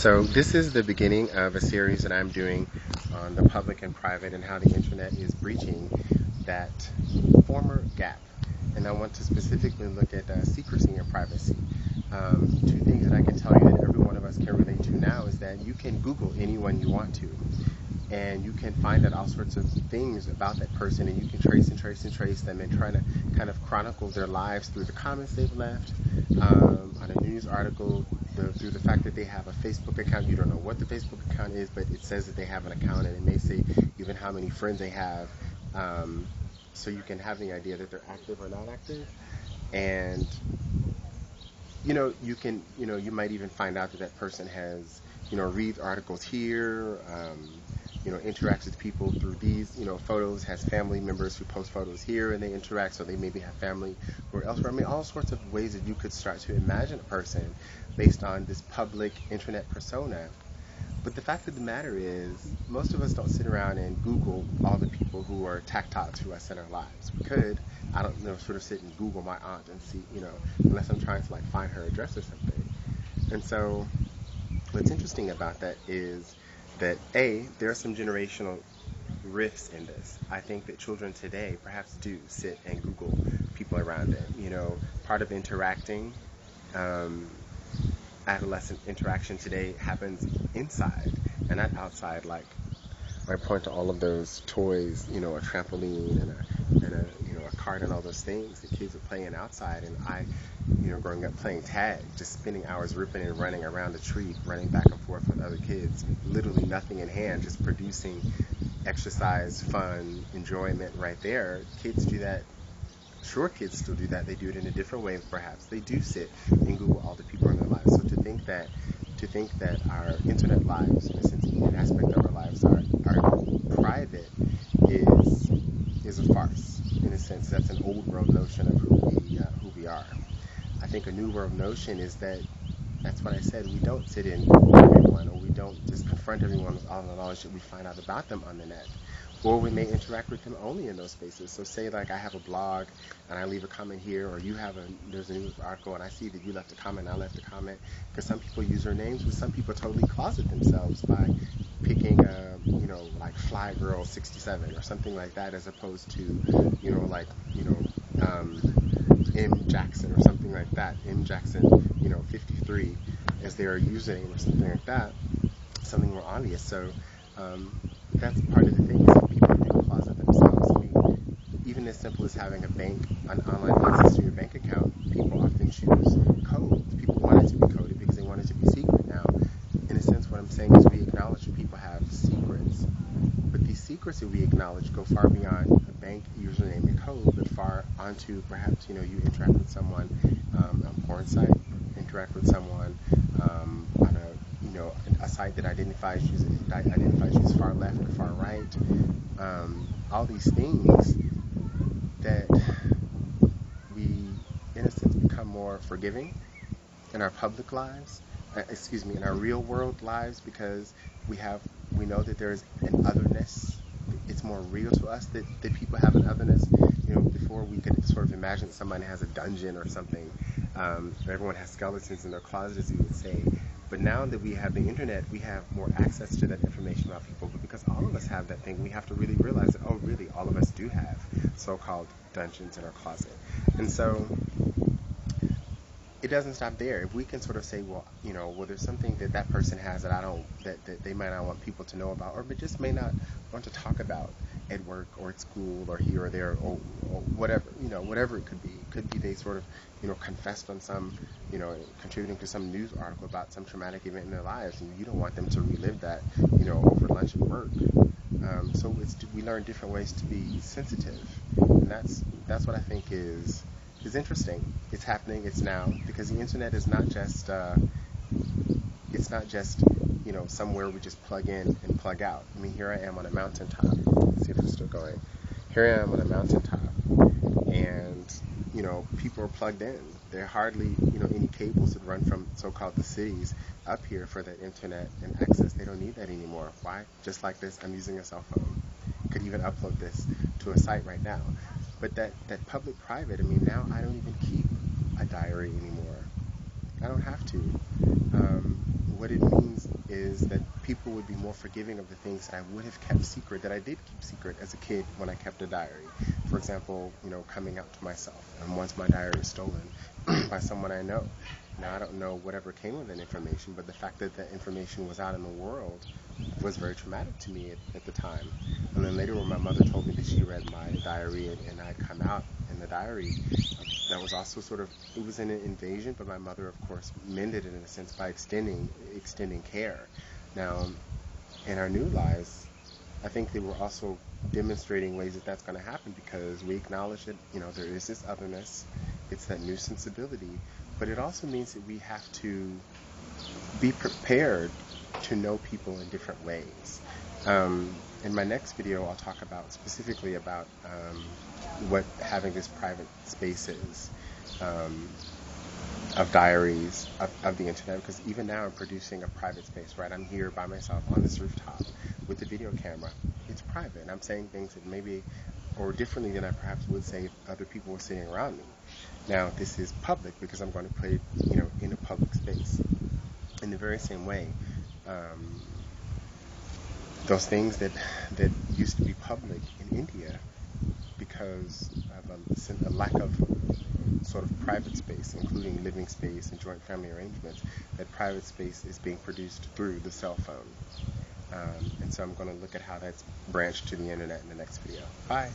So this is the beginning of a series that I'm doing on the public and private and how the internet is breaching that former gap. And I want to specifically look at secrecy and privacy. Two things that I can tell you that every one of us can relate to now is that you can Google anyone you want to. And you can find out all sorts of things about that person, and you can trace and trace and trace them and try to kind of chronicle their lives through the comments they've left on a news article, through the fact that they have a Facebook account. You don't know what the Facebook account is, but it says that they have an account, and it may say even how many friends they have, so you can have the idea that they're active or not active. And you might even find out that that person has reads articles here, interacts with people through these, photos, has family members who post photos here and they interact, so they maybe have family or elsewhere. I mean, all sorts of ways that you could start to imagine a person based on this public internet persona. But the fact of the matter is, most of us don't sit around and Google all the people who are tactile to us in our lives. We could. I don't sort of sit and Google my aunt and see, unless I'm trying to find her address or something. And so what's interesting about that is that there are some generational rifts in this. I think that children today perhaps do sit and Google people around them. Part of interacting, adolescent interaction today happens inside and not outside. Like I point to all of those toys, a trampoline and a cart and all those things that kids are playing outside, and I growing up playing tag, just spending hours ripping and running around the tree, running back and forth with other kids, literally nothing in hand, just producing exercise, fun, enjoyment right there. Kids do that. Sure, kids still do that. They do it in a different way, perhaps. They do sit and Google all the people in their lives. So to think that our internet lives, in a sense, an aspect of our lives are private is a farce. In a sense, that's an old world notion of who we are. I think a new world notion is that's what I said. We don't sit in Google everyone, or we don't just confront everyone with all the knowledge that we find out about them on the net. Or we may interact with them only in those spaces. So say I have a blog and I leave a comment here, or there's a news article and I see that you left a comment and I left a comment, because some people use their names, but some people totally closet themselves by picking like Fly Girl 67 or something like that, as opposed to M Jackson or something like that, M Jackson 53 as their username or something like that, something more obvious. So that's part of the thing, is that people do closet themselves. I mean, even as simple as having an online access to your bank account, people often choose codes. People want it to be coded because they want it to be secret. Now, in a sense, what I'm saying is we acknowledge that people have secrets, but these secrets that we acknowledge go far beyond a bank username and code, but far onto perhaps you interact with someone on a porn site, interact with someone on a site that identifies you as far left or far right. All these things that we, in a sense, become more forgiving in our public lives, in our real world lives, because we know that there's an otherness. It's more real to us that people have an otherness. Before we could sort of imagine that somebody has a dungeon or something. Everyone has skeletons in their closet, as you would say. But now that we have the internet, we have more access to that information about people. But because all of us have that thing, we have to really realize that, really, all of us do have so-called dungeons in our closet. And so it doesn't stop there. If we can sort of say, there's something that person has that they might not want people to know about, or but just may not want to talk about at work or at school or here or there or whatever, whatever it could be. It could be they sort of, confessed on some, contributing to some news article about some traumatic event in their lives, and you don't want them to relive that, over lunch at work. So we learn different ways to be sensitive, and that's what I think is interesting. It's happening. It's now, because the internet is not just somewhere we just plug in and plug out. I mean, here I am on a mountaintop. Let's see if it's still going. Here I am on a mountaintop, and people are plugged in. There are hardly any cables that run from so-called the cities up here for that internet and access. They don't need that anymore. Why? Just like this, I'm using a cell phone. Could even upload this to a site right now. But that public-private, I mean, now I don't even keep a diary anymore. I don't have to. What it means is that people would be more forgiving of the things that I would have kept secret, that I did keep secret as a kid when I kept a diary. For example, coming out to myself. And once my diary is stolen by someone I know. Now, I don't know whatever came of that information, but the fact that that information was out in the world was very traumatic to me at the time. And then later when my mother told me that she read my diary and I'd come out in the diary, that was also sort of, it was an invasion, but my mother, of course, mended it in a sense by extending care. Now, in our new lives, I think they were also demonstrating ways that that's going to happen, because we acknowledge that, there is this otherness, it's that new sensibility, but it also means that we have to be prepared to know people in different ways. In my next video, I'll talk specifically about what having this private space is, of diaries, of the internet, because even now I'm producing a private space, right? I'm here by myself on this rooftop with the video camera. It's private, and I'm saying things that maybe, or differently than I perhaps would say if other people were sitting around me. Now, this is public because I'm going to play it, in a public space. In the very same way, those things that used to be public in India, because of a lack of sort of private space, including living space and joint family arrangements, that private space is being produced through the cell phone. And so I'm going to look at how that's branched to the internet in the next video. Bye.